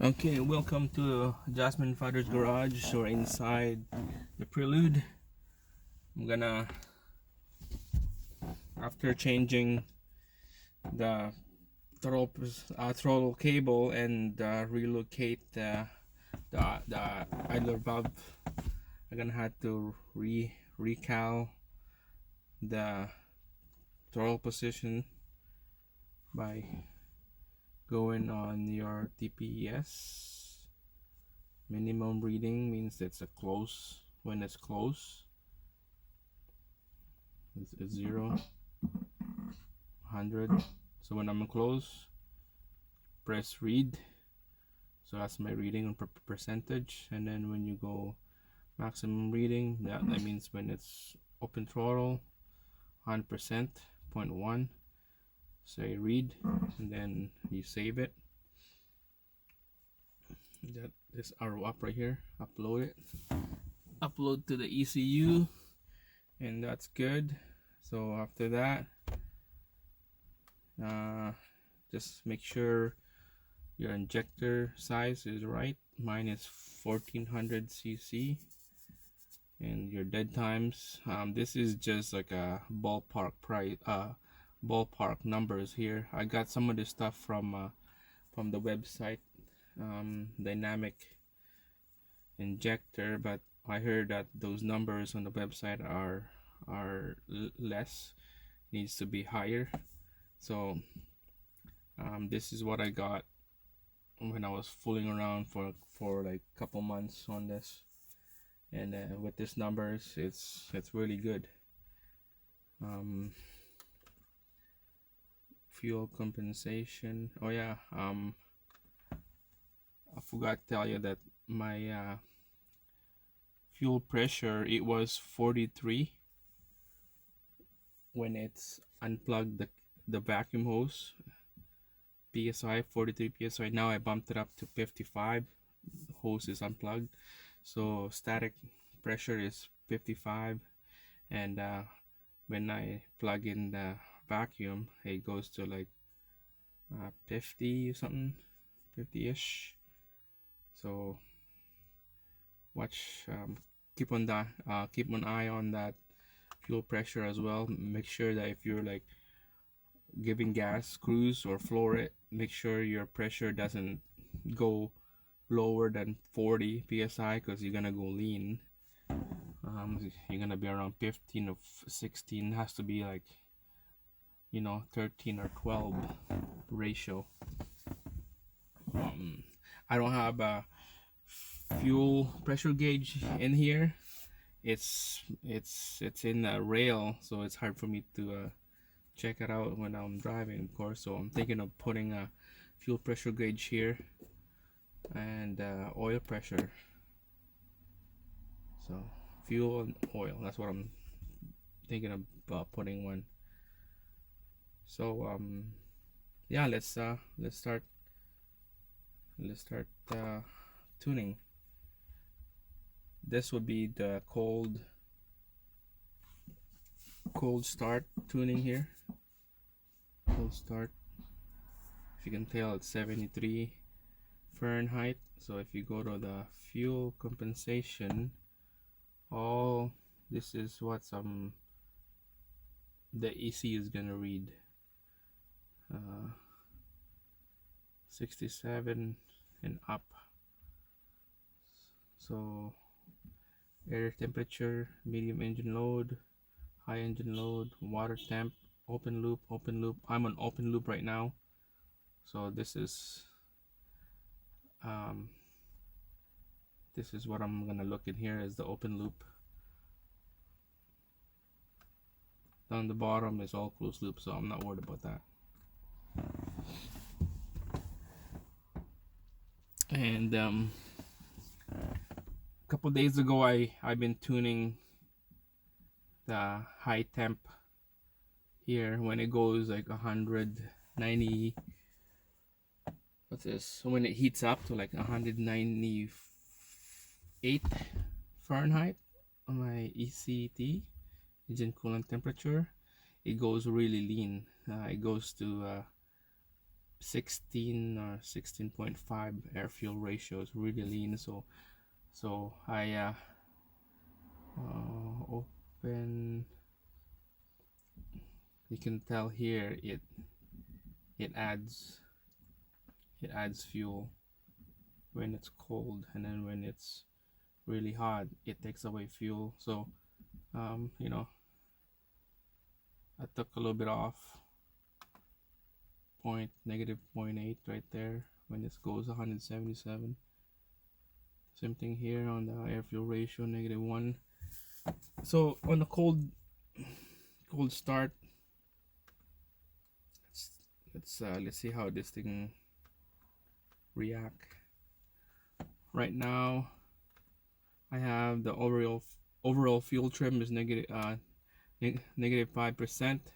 Okay, welcome to Jasmine Father's Garage. So we're inside the Prelude. I'm gonna, after changing the throttle cable and relocate the idler valve, I'm gonna have to recal the throttle position by going on your TPS. Minimum reading means it's a close. When it's close, it's 0, 100. So when I'm close, press read. So that's my reading on percentage. And then when you go maximum reading, that means when it's open throttle, 100%, 0.1. Say read, and then you save it. That this arrow up right here, upload it. Upload to the ECU, and that's good. So after that, just make sure your injector size is right. Mine is 1400 cc, and your dead times, this is just like a ballpark price, ballpark numbers here. I got some of this stuff from the website, dynamic injector, but I heard that those numbers on the website are less, needs to be higher. So this is what I got when I was fooling around for like a couple months on this, and with these numbers, it's really good. Fuel compensation. Oh yeah, I forgot to tell you that my fuel pressure, it was 43 when it's unplugged the vacuum hose. PSI 43 PSI. Now I bumped it up to 55. Hose is unplugged, so static pressure is 55, and when I plug in the vacuum, it goes to like 50 or something, 50-ish. So watch, keep on that, keep an eye on that fuel pressure as well. Make sure that if you're like giving gas, cruise or floor it, make sure your pressure doesn't go lower than 40 psi, because you're gonna go lean. You're gonna be around 15 or 16. It has to be like, 13 or 12 ratio. I don't have a fuel pressure gauge in here. It's in a rail, so it's hard for me to check it out when I'm driving, of course. So I'm thinking of putting a fuel pressure gauge here, and oil pressure. So fuel and oil, that's what I'm thinking about putting one. So yeah, let's start tuning. This would be the cold start tuning here. Cold start, if you can tell, it's 73 Fahrenheit. So if you go to the fuel compensation, all this is what the EC is gonna read. 67 and up. So air temperature, medium engine load, high engine load, water temp, open loop. I'm on open loop right now. So this is what I'm gonna look in here, is the open loop. Down the bottom is all closed loop, so I'm not worried about that. And a couple days ago, I've been tuning the high temp here when it goes like 190. What's this? So when it heats up to like 198 Fahrenheit on my ECT, engine coolant temperature, it goes really lean. It goes to 16 or 16.5 air fuel ratio is really lean. So I open. You can tell here it adds fuel when it's cold, and then when it's really hot it takes away fuel. So you know, I took a little bit off, negative 0.8 right there when this goes 177. Same thing here on the air fuel ratio, -1. So on the cold start, let's see how this thing react. Right now I have the overall fuel trim is negative 5%.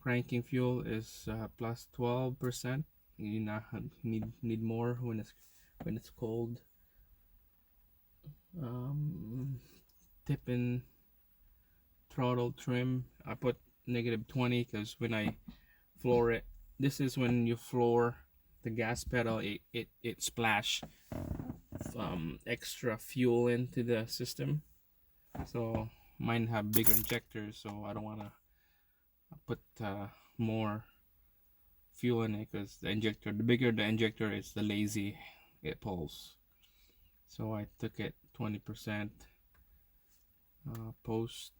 Cranking fuel is plus 12%. You need more when it's cold. Tip-in throttle trim, I put -20 because when I floor it, this is when you floor the gas pedal, it splash extra fuel into the system. So mine have bigger injectors, so I don't want to put more fuel in it, because the bigger the injector is, the lazy it pulls. So I took it 20%. Post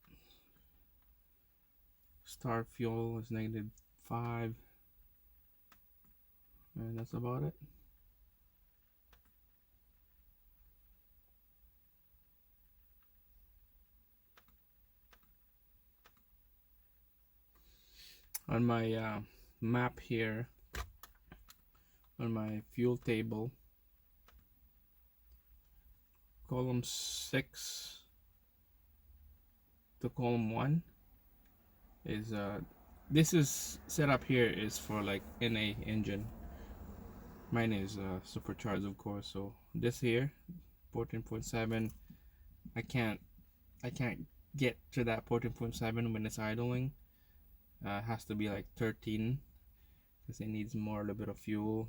start fuel is -5, and that's about it. On my map here, on my fuel table, column 6 to column 1 is this is set up here is for like NA engine. Mine is supercharged, of course. So this here 14.7, I can't get to that 14.7 when it's idling. Has to be like 13 because it needs a little bit of fuel,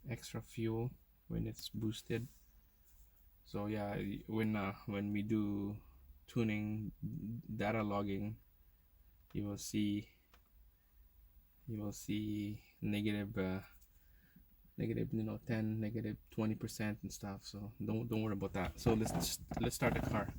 extra fuel when it's boosted. So yeah, when we do tuning data logging, you will see negative 10, negative 20% and stuff. So don't worry about that. So let's start the car.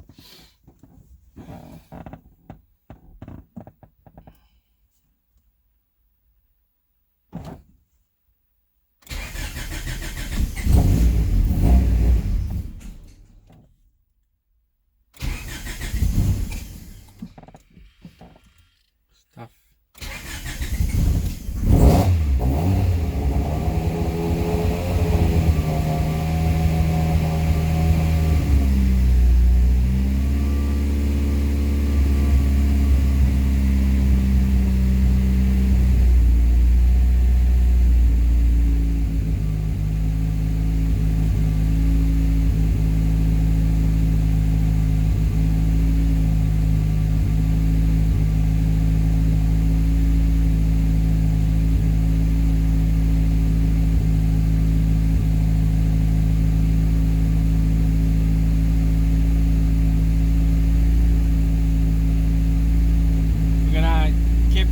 Stuff.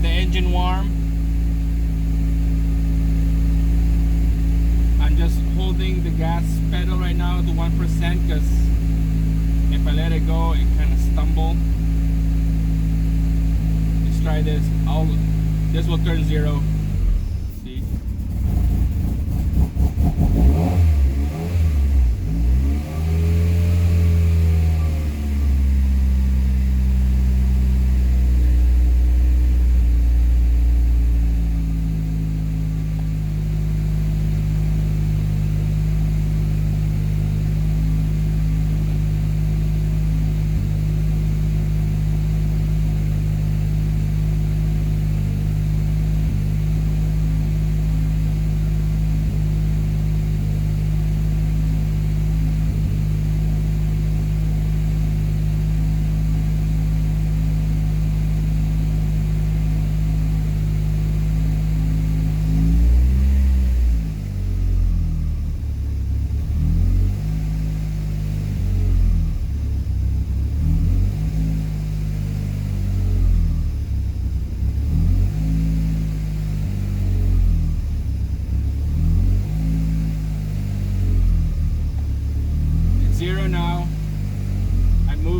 The engine warm. I'm just holding the gas pedal right now to 1% because if I let it go, it kind of stumble. Let's try this. This will turn 0. See?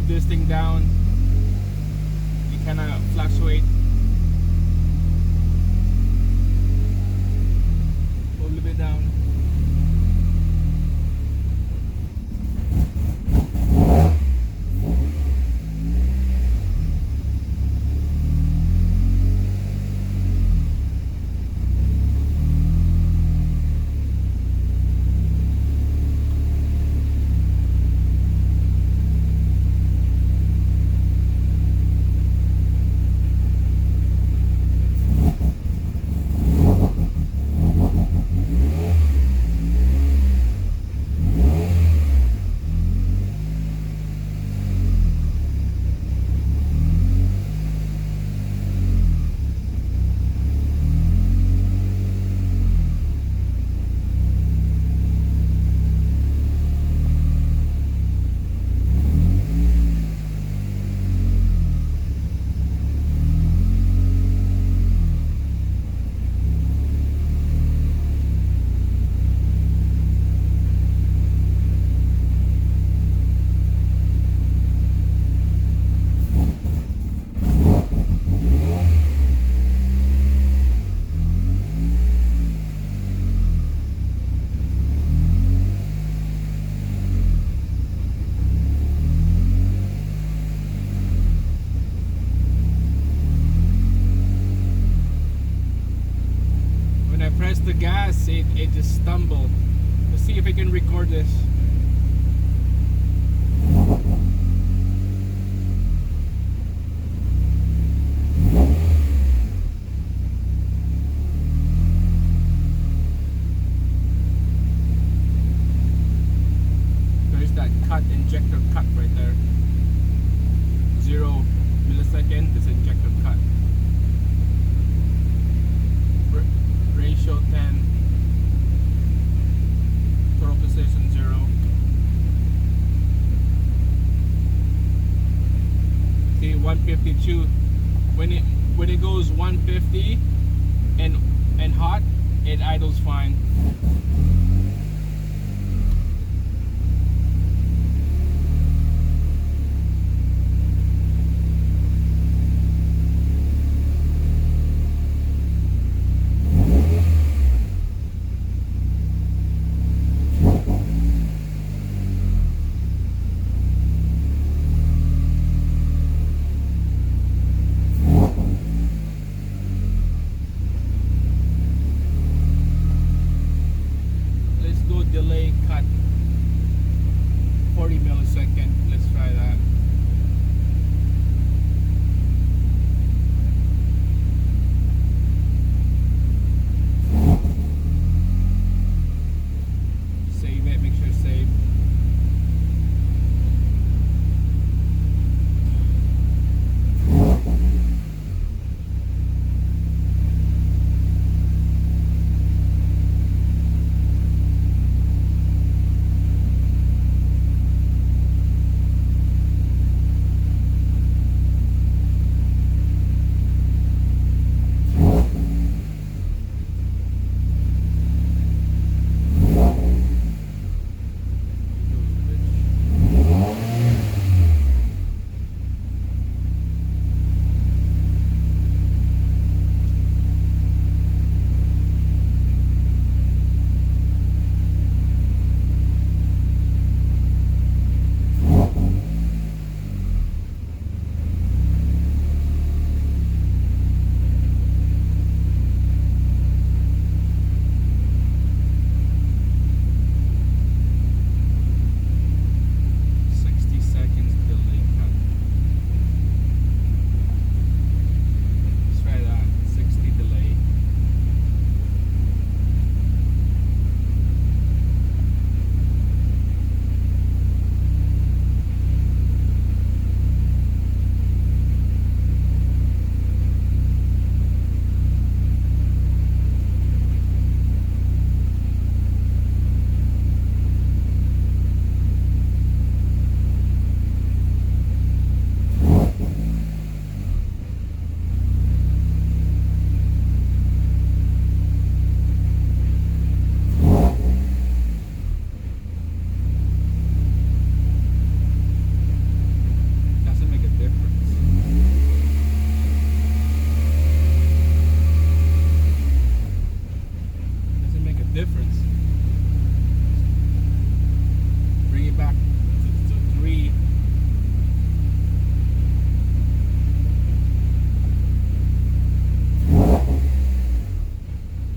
move this thing down, it kind of fluctuate. Move a little bit down. Press the gas, it just stumbled. Let's see if I can record this. There's that cut, injector cut right there. 0 millisecond, this injector cut. Ratio 10, throttle position 0. See, 152. When it goes 150 and hot, it idles fine.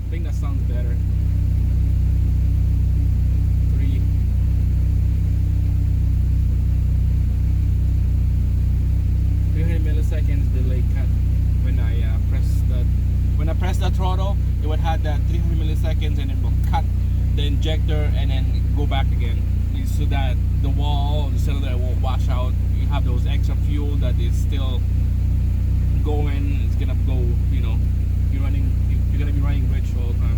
I think that sounds better. 3. Milliseconds delay cut when I press the throttle. It would have that 300 milliseconds and it will cut the injector and then go back again, so that the wall, the cylinder won't wash out. You have those extra fuel that is still going. It's gonna go, you know, you're gonna be running rich all the time.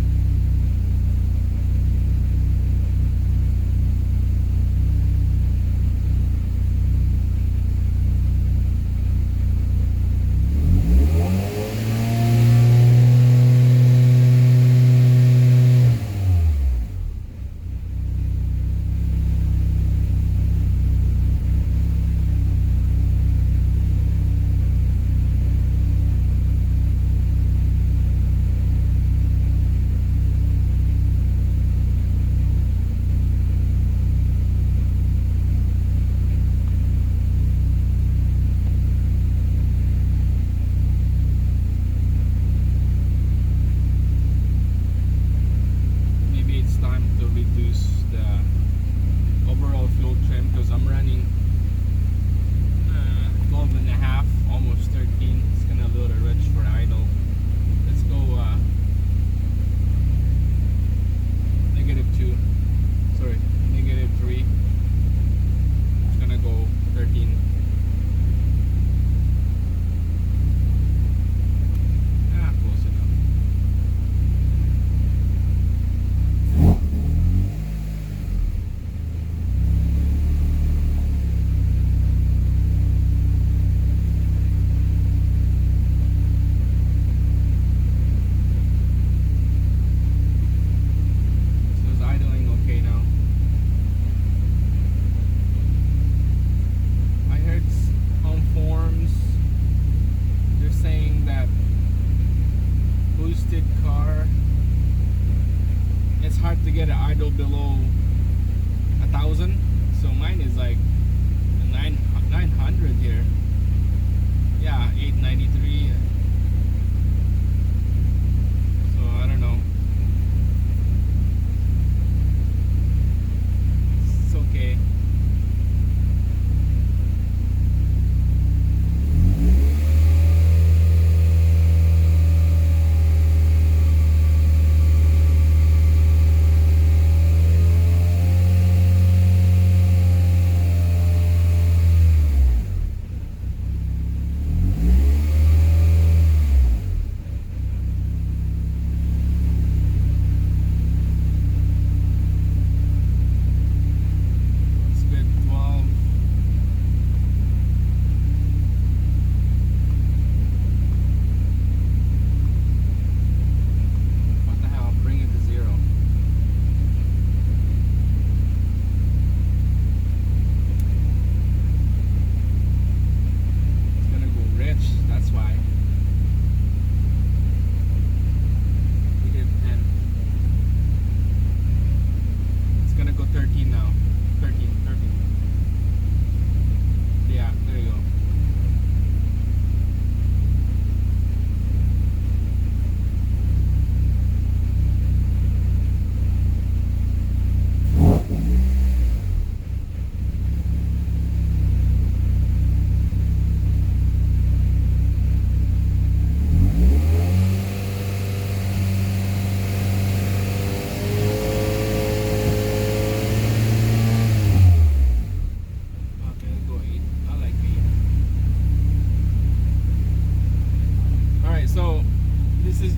To get an idle below 1,000, so mine is like 900 here. Yeah, 893. So I don't know. It's okay.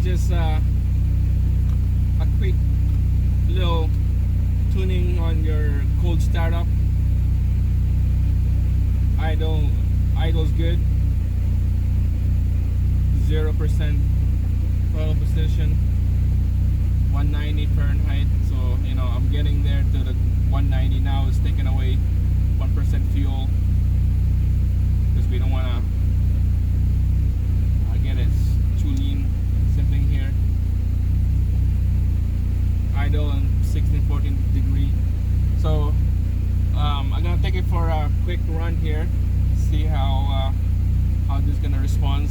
Just a quick little tuning on your cold startup. Idle's good. 0% throttle position. 190 Fahrenheit. So you know I'm getting there to the 190 now. It's taking away 1% fuel because we don't want to get it too lean. Same thing here. Idle and 16-14 degree. So I'm gonna take it for a quick run here, see how this is gonna respond.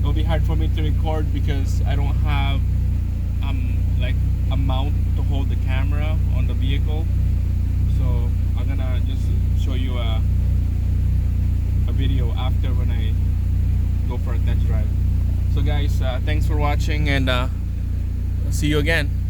It'll be hard for me to record because I don't have mount to hold the camera on the vehicle. So I'm gonna just show you a video after when I go for a test drive. So guys, thanks for watching, and see you again.